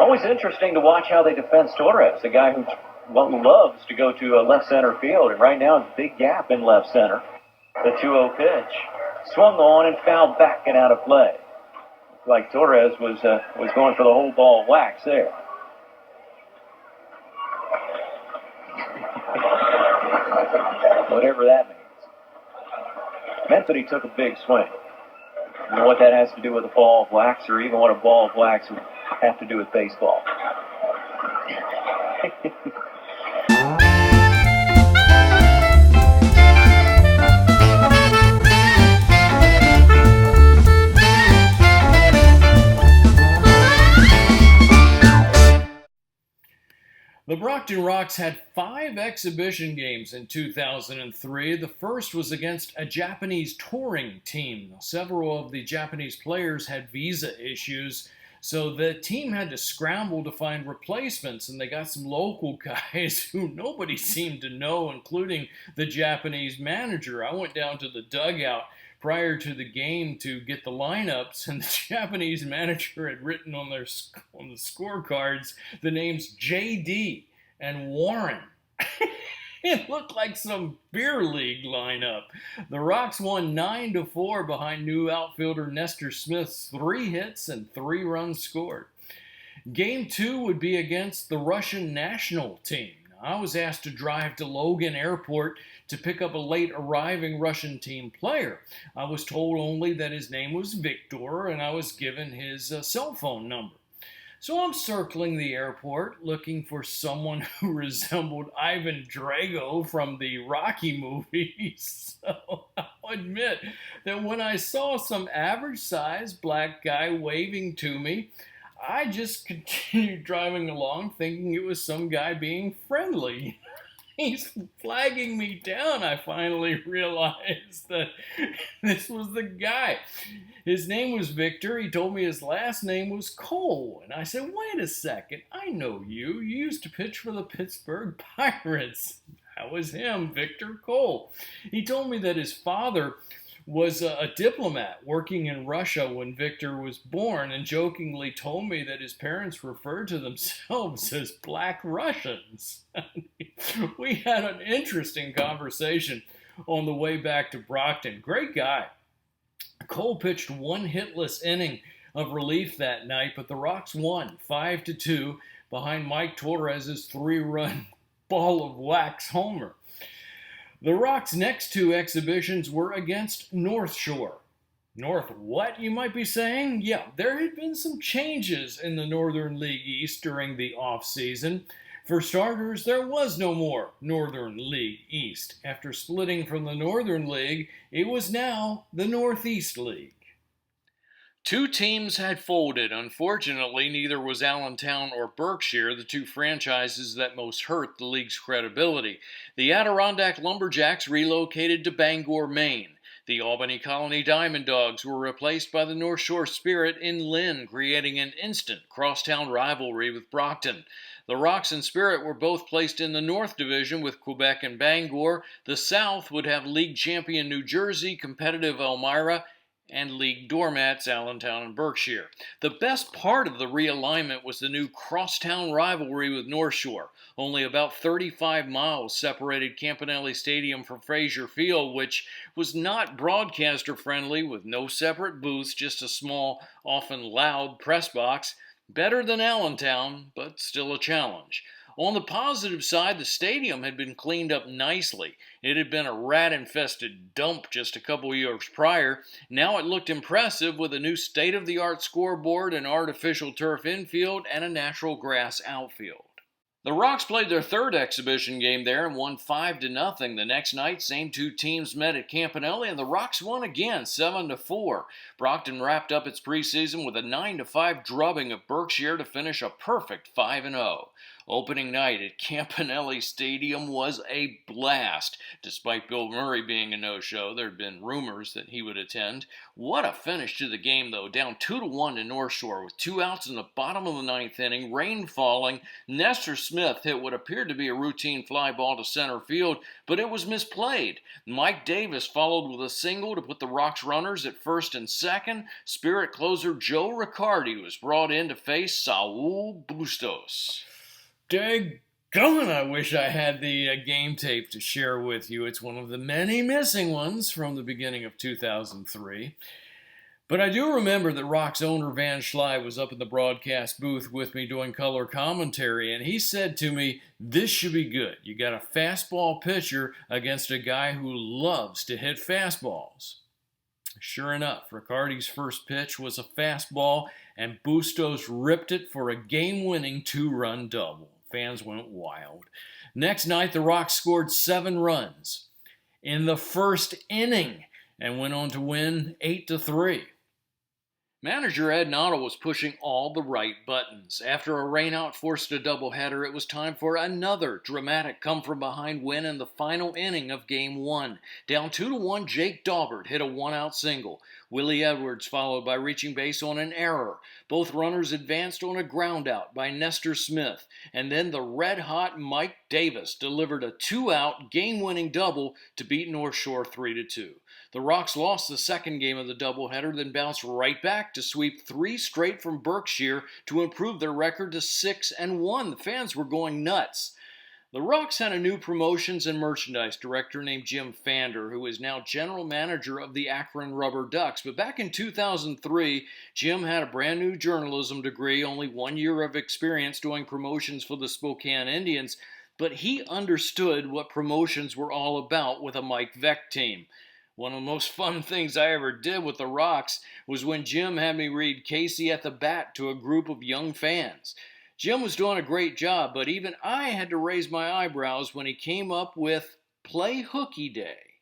Always interesting to watch how they defend Torres, a guy who loves to go to left center field, and right now it's a big gap in left center. The 2-0 pitch. Swung on and fouled back and out of play. Like Torres was going for the whole ball of wax there. Whatever that means. Meant that he took a big swing. You know what that has to do with a ball of wax, or even what a ball of wax would have to do with baseball. The Brockton Rox had 5 exhibition games in 2003. The first was against a Japanese touring team. Several of the Japanese players had visa issues, so the team had to scramble to find replacements, and they got some local guys who nobody seemed to know, including the Japanese manager. I went down to the dugout prior to the game to get the lineups, and the Japanese manager had written on the scorecards the names JD and Warren. It looked like some beer league lineup. The Rox won 9-4 behind new outfielder Nestor Smith's 3 hits and 3 runs scored. Game 2 would be against the Russian national team. I was asked to drive to Logan Airport to pick up a late arriving Russian team player. I was told only that his name was Victor, and I was given his cell phone number. So I'm circling the airport looking for someone who resembled Ivan Drago from the Rocky movies. So I'll admit that when I saw some average-sized black guy waving to me, I just continued driving along thinking it was some guy being friendly. He's flagging me down. I finally realized that this was the guy. His name was Victor. He told me his last name was Cole. And I said, wait a second, I know you. You used to pitch for the Pittsburgh Pirates. That was him, Victor Cole. He told me that his father was a diplomat working in Russia when Victor was born, and jokingly told me that his parents referred to themselves as Black Russians. We had an interesting conversation on the way back to Brockton. Great guy. Cole pitched 1 hitless inning of relief that night, but the Rox won 5-2 behind Mike Torres' 3-run ball of wax homer. The Rox' next 2 exhibitions were against North Shore. North what, you might be saying? Yeah, there had been some changes in the Northern League East during the off-season. For starters, there was no more Northern League East. After splitting from the Northern League, it was now the Northeast League. 2 teams had folded. Unfortunately, neither was Allentown or Berkshire, the 2 franchises that most hurt the league's credibility. The Adirondack Lumberjacks relocated to Bangor, Maine. The Albany Colony Diamond Dogs were replaced by the North Shore Spirit in Lynn, creating an instant crosstown rivalry with Brockton. The Rox and Spirit were both placed in the North Division with Quebec and Bangor. The South would have league champion New Jersey, competitive Elmira, and league doormats Allentown and Berkshire. The best part of the realignment was the new crosstown rivalry with North Shore. Only about 35 miles separated Campanelli Stadium from Frazier Field, which was not broadcaster-friendly with no separate booths, just a small, often loud press box. Better than Allentown, but still a challenge. On the positive side, the stadium had been cleaned up nicely. It had been a rat-infested dump just a couple years prior. Now it looked impressive with a new state-of-the-art scoreboard, an artificial turf infield, and a natural grass outfield. The Rox played their 3rd exhibition game there and won 5-0. The next night, same 2 teams met at Campanelli, and the Rox won again, 7-4. Brockton wrapped up its preseason with a 9-5 drubbing of Berkshire to finish a perfect 5-0. Opening night at Campanelli Stadium was a blast. Despite Bill Murray being a no-show, there had been rumors that he would attend. What a finish to the game, though. Down 2-1 to North Shore with 2 outs in the bottom of the ninth inning, rain falling. Nestor Smith hit what appeared to be a routine fly ball to center field, but it was misplayed. Mike Davis followed with a single to put the Rox runners at first and second. Spirit closer Joe Riccardi was brought in to face Saul Bustos. Daggone, I wish I had the game tape to share with you. It's one of the many missing ones from the beginning of 2003. But I do remember that Rox owner Van Schley was up in the broadcast booth with me doing color commentary, and he said to me, "This should be good. You got a fastball pitcher against a guy who loves to hit fastballs." Sure enough, Riccardi's first pitch was a fastball, and Bustos ripped it for a game-winning 2-run double. Fans went wild. Next night, the Rox scored 7 runs in the first inning and went on to win 8-3. Manager Ed Noddle was pushing all the right buttons. After a rainout forced a doubleheader, it was time for another dramatic come-from-behind win in the final inning of Game 1. Down 2-1, Jake Daubert hit a 1-out single. Willie Edwards followed by reaching base on an error. Both runners advanced on a groundout by Nestor Smith. And then the red-hot Mike Davis delivered a 2-out, game-winning double to beat North Shore 3-2. The Rox lost the second game of the doubleheader, then bounced right back to sweep 3 straight from Berkshire to improve their record to 6-1. The fans were going nuts. The Rox had a new promotions and merchandise director named Jim Fander, who is now general manager of the Akron Rubber Ducks. But back in 2003, Jim had a brand new journalism degree, only 1 year of experience doing promotions for the Spokane Indians, but he understood what promotions were all about with a Mike Veck team. One of the most fun things I ever did with the Rox was when Jim had me read Casey at the Bat to a group of young fans. Jim was doing a great job, but even I had to raise my eyebrows when he came up with Play Hooky Day.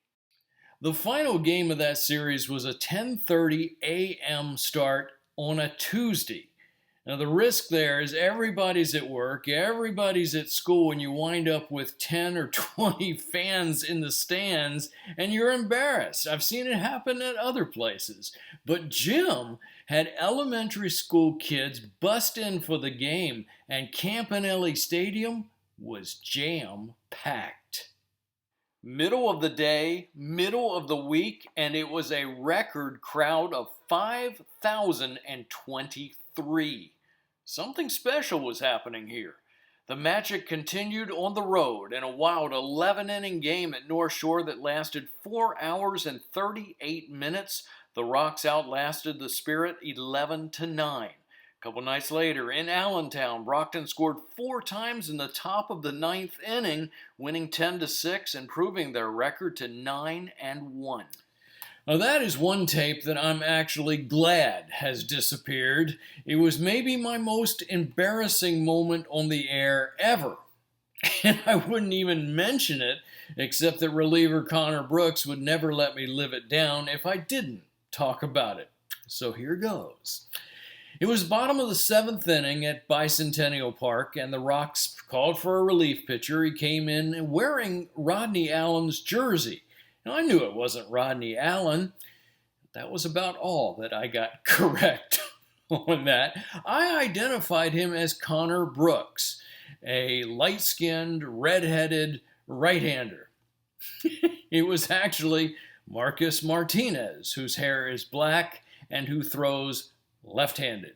The final game of that series was a 10:30 a.m. start on a Tuesday. Now, the risk there is everybody's at work, everybody's at school, and you wind up with 10 or 20 fans in the stands, and you're embarrassed. I've seen it happen at other places. But Jim had elementary school kids bust in for the game, and Campanelli Stadium was jam-packed. Middle of the day, middle of the week, and it was a record crowd of 5,023. Something special was happening here. The magic continued on the road in a wild 11-inning game at North Shore that lasted 4 hours and 38 minutes. The Rox outlasted the Spirit 11-9. A couple nights later, in Allentown, Brockton scored 4 times in the top of the 9th inning, winning 10-6 and improving their record to 9-1. Now that is one tape that I'm actually glad has disappeared. It was maybe my most embarrassing moment on the air ever. And I wouldn't even mention it, except that reliever Connor Brooks would never let me live it down if I didn't talk about it. So here goes. It was bottom of the 7th inning at Bicentennial Park, and the Rox called for a relief pitcher. He came in wearing Rodney Allen's jersey. Now, I knew it wasn't Rodney Allen. That was about all that I got correct on that. I identified him as Connor Brooks, a light-skinned, red-headed right-hander. It was actually Marcus Martinez, whose hair is black and who throws left-handed.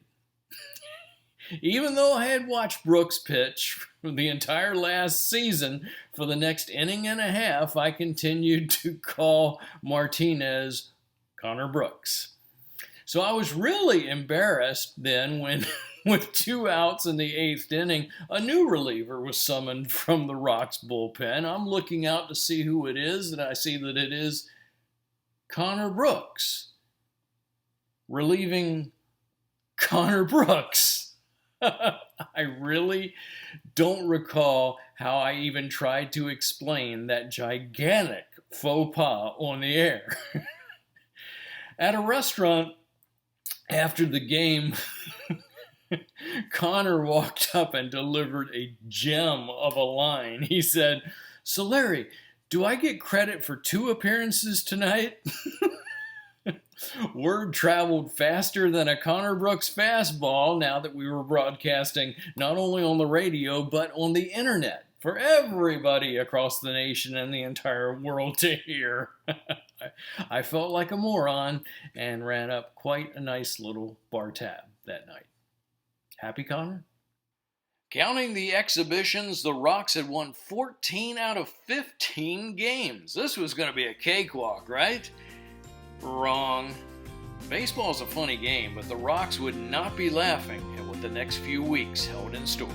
Even though I had watched Brooks pitch for the entire last season, for the next inning and a half, I continued to call Martinez Connor Brooks. So I was really embarrassed then when, with 2 outs in the 8th inning, a new reliever was summoned from the Rox bullpen. I'm looking out to see who it is, and I see that it is Connor Brooks, relieving Connor Brooks. I really don't recall how I even tried to explain that gigantic faux pas on the air. At a restaurant after the game, Connor walked up and delivered a gem of a line. He said, "So Larry, do I get credit for 2 appearances tonight?" Word traveled faster than a Connor Brooks fastball now that we were broadcasting not only on the radio but on the internet for everybody across the nation and the entire world to hear. I felt like a moron and ran up quite a nice little bar tab that night. Happy, Connor? Counting the exhibitions, the Rox had won 14 out of 15 games. This was going to be a cakewalk, right? Wrong. Baseball's a funny game, but the Rox would not be laughing at what the next few weeks held in store.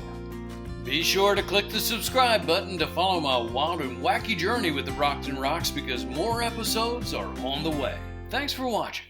Be sure to click the subscribe button to follow my wild and wacky journey with the Brockton Rox because more episodes are on the way. Thanks for watching.